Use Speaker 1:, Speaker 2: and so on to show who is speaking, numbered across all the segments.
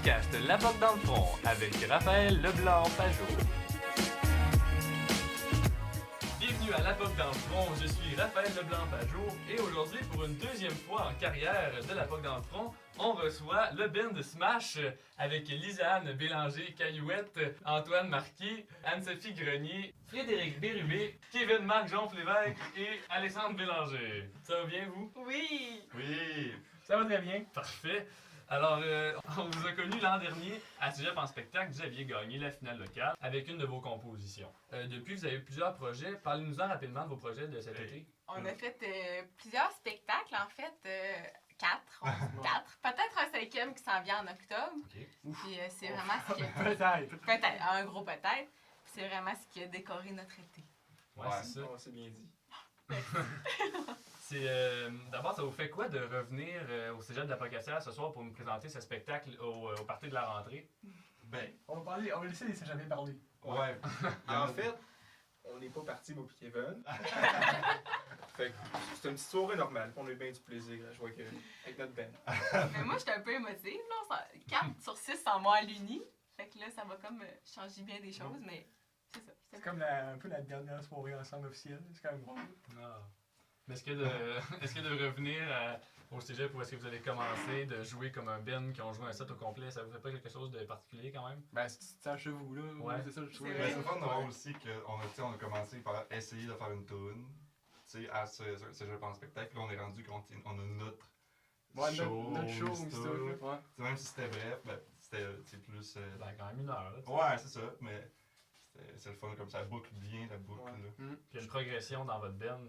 Speaker 1: podcast La Boque dans le front avec Raphaël Leblanc-Pajot. Bienvenue à La Boque dans le front, je suis Raphaël Leblanc-Pajot et aujourd'hui pour une deuxième fois en carrière de La Boque dans le front, on reçoit le band de Smash avec Lisanne Bélanger-Caillouette, Antoine Marquis, Anne-Sophie Grenier, Frédéric Bérubé, Kevin Marc-Jean Lévesque et Alexandre Bélanger. Ça va bien vous?
Speaker 2: Oui!
Speaker 3: Oui!
Speaker 4: Ça va très bien.
Speaker 1: Parfait. Alors, on vous a connu l'an dernier à Cégep en spectacle. Vous aviez gagné la finale locale avec une de vos compositions. Depuis, vous avez eu plusieurs projets. Parlez-nous-en rapidement de vos projets de cet été.
Speaker 2: On a fait plusieurs spectacles, en fait. 4. Peut-être un 5e qui s'en vient en octobre.
Speaker 1: OK.
Speaker 2: Puis c'est vraiment ce qui a...
Speaker 4: Peut-être.
Speaker 2: Peut-être, un gros peut-être. Puis c'est vraiment ce qui a décoré notre été.
Speaker 1: Ouais, c'est ça.
Speaker 4: Oh, c'est bien dit.
Speaker 1: D'abord, ça vous fait quoi de revenir au Cégep de la Pocatière ce soir pour nous présenter ce spectacle au party de la rentrée?
Speaker 3: Ben,
Speaker 4: On va laisser les jamais parler.
Speaker 3: ouais.
Speaker 5: En fait, on n'est pas parti, moi et Kevin. Fait que c'est une petite soirée normale. On a eu bien du plaisir à jouer avec notre band.
Speaker 2: Mais moi, j'étais un peu émotive. Là. 4 sur 6 sans moi à l'uni. Fait que là, ça va comme changer bien des choses, mais c'est ça.
Speaker 4: C'est comme un peu la dernière soirée ensemble officielle. C'est quand même drôle.
Speaker 1: Ah. Mais est-ce que de revenir au Cégep où est-ce que vous avez commencé, de jouer comme un band qui ont joué un set au complet, ça vous fait pas quelque chose de particulier quand même?
Speaker 4: Ben, c'est un chevaux, là.
Speaker 1: Ouais.
Speaker 4: C'est ça, je trouve.
Speaker 2: C'est
Speaker 3: Ben, c'est le fun de voir
Speaker 4: Ouais.
Speaker 3: aussi qu'on a commencé par essayer de faire une tune. Tu sais, à ce jeu en spectacle, là, on est rendu qu'on a notre
Speaker 4: Ouais,
Speaker 3: show.
Speaker 4: notre show,
Speaker 3: Mister.
Speaker 4: Mister. Ouais.
Speaker 3: Tu sais, même si c'était bref, ben, c'était plus.
Speaker 1: Ben, quand même une heure. Là, tu sais.
Speaker 3: Ouais, c'est ça, mais c'est le fun comme ça boucle bien la boucle.
Speaker 5: Ouais.
Speaker 3: Là.
Speaker 1: Puis il y a une progression dans votre band.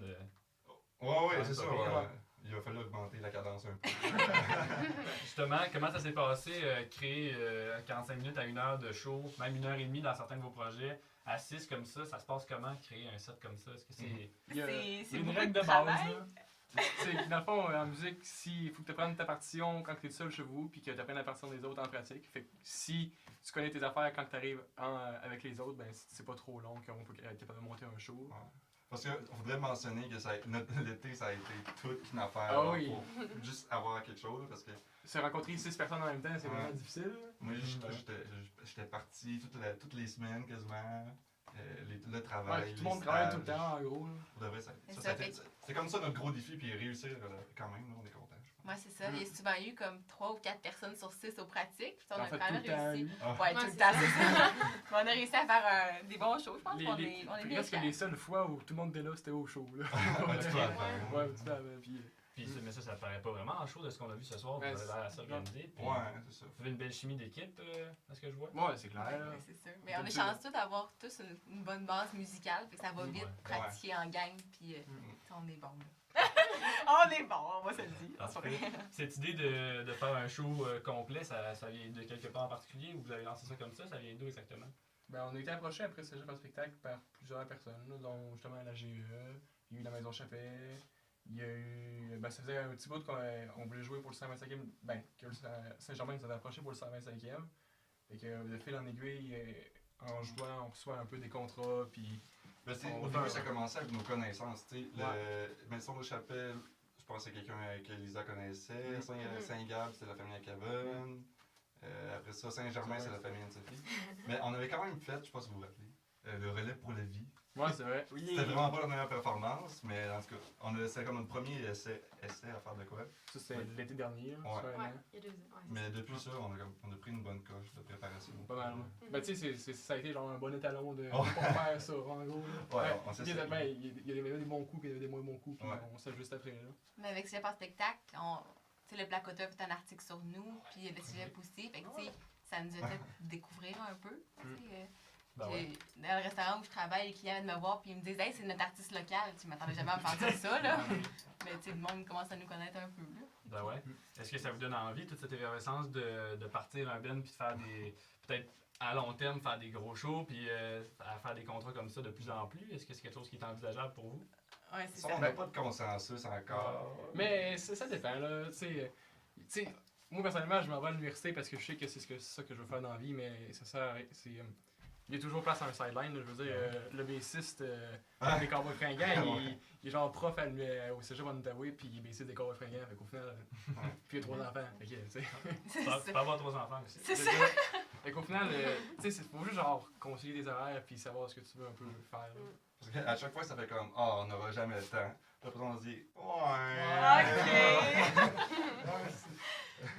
Speaker 3: Ouais,
Speaker 1: Ouais,
Speaker 3: c'est
Speaker 1: pas
Speaker 3: ça.
Speaker 1: pire,
Speaker 3: Ouais. Il a fallu augmenter la cadence un peu.
Speaker 1: Justement, comment ça s'est passé, créer 45 minutes à 1 heure de show, même 1 heure et demie dans certains de vos projets, à 6 comme ça se passe comment créer un set comme ça? Est-ce que c'est...
Speaker 4: Il y a-
Speaker 2: C'est
Speaker 4: il y a une
Speaker 2: beaucoup
Speaker 4: règle
Speaker 2: de
Speaker 4: de base,
Speaker 2: travail.
Speaker 4: là. C'est, dans le fond, en musique, il faut que tu apprennes ta partition quand tu es seul chez vous, puis que tu apprennes la partition des autres en pratique. Fait que si tu connais tes affaires quand tu arrives avec les autres, ben c'est pas trop long qu'on peut être capable de monter un show.
Speaker 3: Ouais. Parce qu'on voudrait mentionner que l'été, ça a été toute une affaire
Speaker 4: Ah
Speaker 3: là,
Speaker 4: oui.
Speaker 3: pour juste avoir quelque chose. Parce que
Speaker 4: Se rencontrer 6 personnes en même temps, c'est
Speaker 3: Ouais.
Speaker 4: vraiment difficile.
Speaker 3: moi, j'étais parti toutes les semaines quasiment. Le travail.
Speaker 4: Ouais, tout le monde
Speaker 3: les
Speaker 4: travaille tout
Speaker 3: stages.
Speaker 4: le temps, en gros. Là.
Speaker 3: Pour de vrai,
Speaker 2: Mais
Speaker 3: ça
Speaker 2: ça
Speaker 3: a été-
Speaker 2: fait-
Speaker 3: c'est comme ça notre gros défi, puis réussir quand même, là, on est content.
Speaker 2: Moi, c'est ça. Il y a souvent eu comme 3 ou 4 personnes sur 6 aux pratiques. Puis on
Speaker 4: En
Speaker 2: a
Speaker 4: fait,
Speaker 2: quand
Speaker 4: tout
Speaker 2: même
Speaker 4: le temps,
Speaker 2: réussi.
Speaker 4: lui.
Speaker 3: Ah.
Speaker 2: Ouais, tout
Speaker 6: Ouais,
Speaker 2: le
Speaker 6: c'est
Speaker 2: temps,
Speaker 6: ça.
Speaker 2: c'est ça. Mais on a réussi à faire des bons shows. Je pense qu'on est bien
Speaker 4: Presque
Speaker 2: fiers.
Speaker 4: les seules fois où tout le monde était là, c'était au show. Là.
Speaker 3: Ouais, tu peux
Speaker 4: ouais,
Speaker 3: attendre.
Speaker 4: ouais, tout à fait.
Speaker 1: Puis, mais ça paraît pas vraiment en show de ce qu'on a vu ce soir, vous
Speaker 4: Ouais,
Speaker 1: avez l'air assez organisé. Puis
Speaker 3: Ouais, c'est ça.
Speaker 1: vous avez une belle chimie d'équipe, à ce que je vois.
Speaker 4: Ouais, c'est clair.
Speaker 2: Ouais,
Speaker 4: là.
Speaker 2: c'est sûr. Mais on est chanceux d'avoir tous une bonne base musicale. Fait que ça va vite
Speaker 1: Ouais.
Speaker 2: pratiquer en gang. Puis
Speaker 4: Mm.
Speaker 2: on est bon. Là. On est bon, on va se le dire.
Speaker 1: Parfait. Cette idée de faire un show complet, ça vient de quelque part en particulier ou vous avez lancé ça comme ça? Ça vient d'où exactement?
Speaker 4: Ben, on a été approché après ce jeu en spectacle par plusieurs personnes, là, dont justement la GE, il y a eu la Maison Chapet, il y a eu. Ben, ça faisait un petit bout qu'on voulait jouer pour le 125e. Ben, que le Saint-Germain nous avait approché pour le 125e. Fait que de fil en aiguille, en jouant, on reçoit un peu des contrats, puis.
Speaker 3: Ben,
Speaker 4: On
Speaker 3: au
Speaker 4: va
Speaker 3: début,
Speaker 4: faire-
Speaker 3: ça commençait avec nos connaissances. Tu sais,
Speaker 4: Ouais.
Speaker 3: le Maison de Chapelle, je pense que c'est quelqu'un que Lisa connaissait.
Speaker 4: Mhm.
Speaker 3: Saint-Gab, c'est la famille à Kevin. Après ça, Saint-Germain,
Speaker 4: Ouais.
Speaker 3: c'est la famille Anne-Sophie. Mais on avait quand même fait, je sais pas si vous vous rappelez, le relais pour la vie.
Speaker 4: Ouais, c'est vrai.
Speaker 3: C'était vraiment pas la meilleure performance, mais en tout cas, c'était comme notre premier essai à faire de quoi.
Speaker 4: Ça, c'était l'été dernier, là,
Speaker 3: Ouais.
Speaker 4: ça fait un
Speaker 6: Ouais,
Speaker 4: an.
Speaker 6: il y a 2 ans. Ouais,
Speaker 3: Mais depuis ça, on a pris une bonne coche de préparation.
Speaker 4: Pas mal. Ben, tu sais, ça a été genre un bon étalon de
Speaker 3: Ouais.
Speaker 4: pour faire ça, en gros. Là.
Speaker 3: Ouais, on
Speaker 4: il
Speaker 3: s'essaye.
Speaker 4: y a il y avait des bons coups, puis il y avait des moins bons coups, puis
Speaker 3: Ouais.
Speaker 4: on s'ajuste après. Là.
Speaker 2: Mais avec Cégep en spectacle, tu sais, le Placota fait un article sur nous. Puis le Cégep aussi. Fait que, tu sais, ça nous a fait découvrir un peu. Tu sais,
Speaker 1: Ben ouais.
Speaker 2: dans le restaurant où je travaille, les clients viennent me voir puis ils me disent Hey, c'est notre artiste local. Tu m'attendais jamais à me faire dire ça, là. Mais tu sais, le monde commence à nous connaître un peu, là.
Speaker 1: Ben ouais. Est-ce que ça vous donne envie, toute cette effervescence de partir un band puis de faire peut-être à long terme, faire des gros shows puis à faire des contrats comme ça de plus en plus? Est-ce que c'est quelque chose qui est envisageable pour vous?
Speaker 2: Ouais, c'est
Speaker 3: Ça,
Speaker 2: ça.
Speaker 3: on n'a pas de consensus encore.
Speaker 4: Mais ça dépend, là. Tu sais, moi, personnellement, je m'en vais à l'université parce que je sais que c'est ça que je veux faire dans la vie, mais ça sert à. il y a toujours place à un sideline. Là, je veux dire, le bassiste des Cowboys Fringants, il est genre prof au cégep en Outaouais, puis il est bassiste des Cowboys Fringants. Fait qu'au final, puis il a 3 enfants. Fait que, tu sais.
Speaker 2: C'est
Speaker 1: Tu
Speaker 2: ça.
Speaker 1: peux avoir 3 enfants aussi.
Speaker 2: C'est ça.
Speaker 4: Fait qu'au final, tu sais, faut juste genre concilier des horaires puis savoir ce que tu veux un peu faire. Là.
Speaker 3: Parce qu'à chaque fois, ça fait comme, on n'aura jamais le temps. Puis après, on se dit,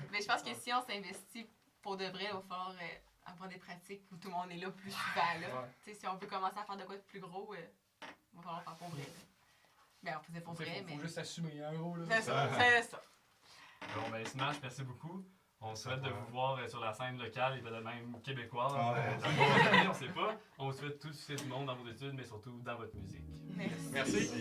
Speaker 2: Mais je pense que si on s'investit pour de vrai, il va falloir avoir des pratiques où tout le monde est là plus souvent. Là.
Speaker 4: Ouais.
Speaker 2: Tu sais, si on veut commencer à faire de quoi de plus gros, il va falloir faire pour vrai. là. Ben, on faisait pour vrai, mais.
Speaker 4: Faut juste assumer, en gros. Là.
Speaker 2: C'est ça, c'est ça.
Speaker 1: Bon, ben Smash, merci beaucoup. On souhaite de vous voir sur la scène locale et de même québécoise.
Speaker 3: Ouais.
Speaker 1: Dans quelques années, on sait pas. On vous souhaite tout le succès du monde dans vos études, mais surtout dans votre musique.
Speaker 2: Merci.
Speaker 4: Merci.